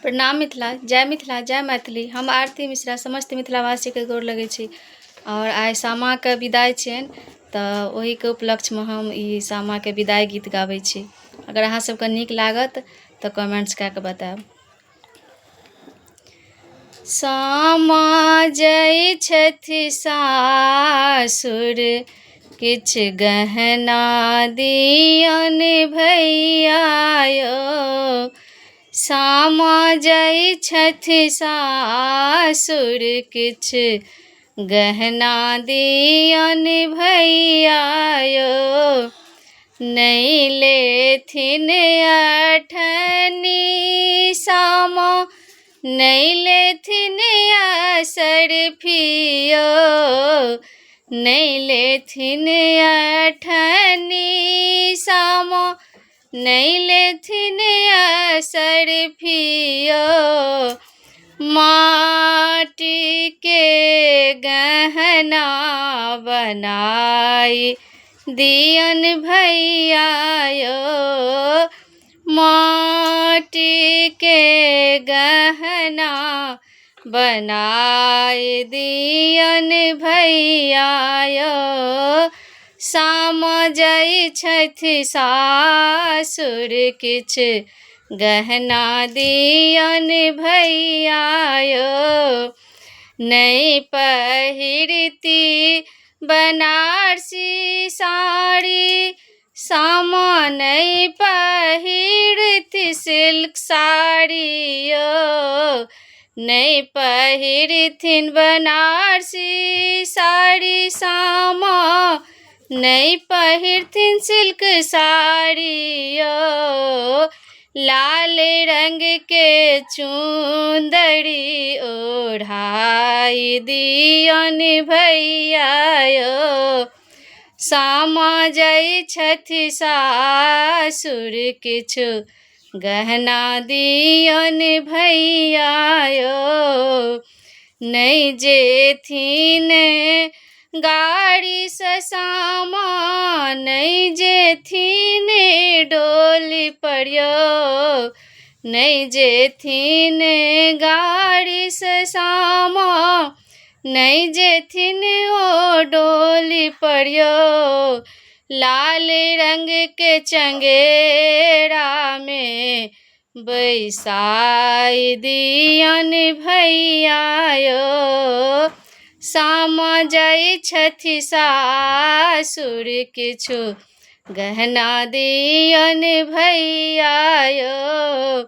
प्रणाम मिथिला, जय मैथिली। हम आरती मिश्रा समस्त मिथिलावासी के गोर लगै छी। और आइ सामा के विदाई छियनि, तऽ ओही के उपलक्ष्य में हम ई सामा के विदाई गीत गाबै छी। अगर अहाँ सबके नीक लागत तऽ कमेंट्स कए कऽ बतायब। सामा जाइ छथि सासुर, किछ गहना दियन भैया यौ। सामा जाइ छथि सासुर, किछ गहना दियन भैया यौ। नहि लेथिन अठनी सामा, नहि लेथिन असरफियो। नहि लेथिन अठनी सामा, नहि लेथिन असरफियो। माटी के गहना बनाई दियन भैया यौ। माटी के गहना बनाई दियन भैया यौ। सामा जाइ छथि सासुर, किछ गहना दियन भैया यौ। नहि पहिरती बनारसी साड़ी, सामा नहि पहिरती सिल्क साड़ी यौ। नहि पहिरथिन बनारसी साड़ी सामा, नहि पहिरथिन सिल्क साड़ी यौ। लाल रंग के चुंदड़ी ओढ़ाई दियन भैया यौ। सामा जाइ छथि सासुर, किछु गहना दियन भैया यौ। नहि जेथिन गाड़ी से सामा, नहि जेथिन डोली पर यौ। नहि जेथिन गाड़ी से सामा, नहि जेथिन ओ डोली पर यौ। लाल रंग के चंगेरा में बैसाई दियन भैया यौ। सामा जाइ छथि सासुर, किछु गहना दियन भैया यौ।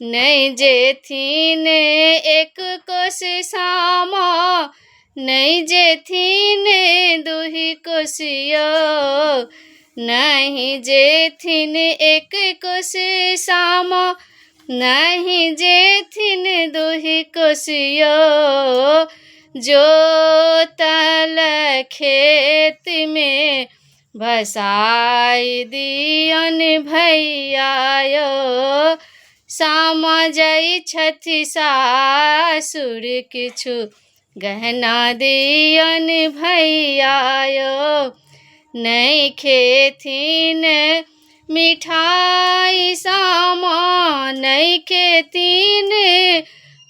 नहि जेथिन एक कोस सामा, नहि जेथिन दुही कोस यौ। नहीं जेथिन एक कोस सामा, नहीं जेथिन दुही कोस यौ। जोतल खेत में भसाई दियन भैया यौ। सामा जाइ छथि सासुर, किछु गहना दियन भैया यौ। नहीं खेथिन मिठाई सामा, नहीं खेथिन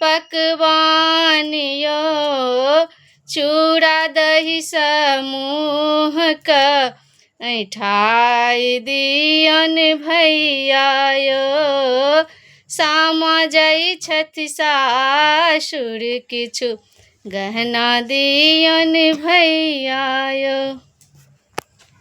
पकवान यौ। चूड़ा दही समूह का ऐठाई दियन भैया यौ। सामा जाइ छथि सासुर, किछु गहना दियन भैया यौ।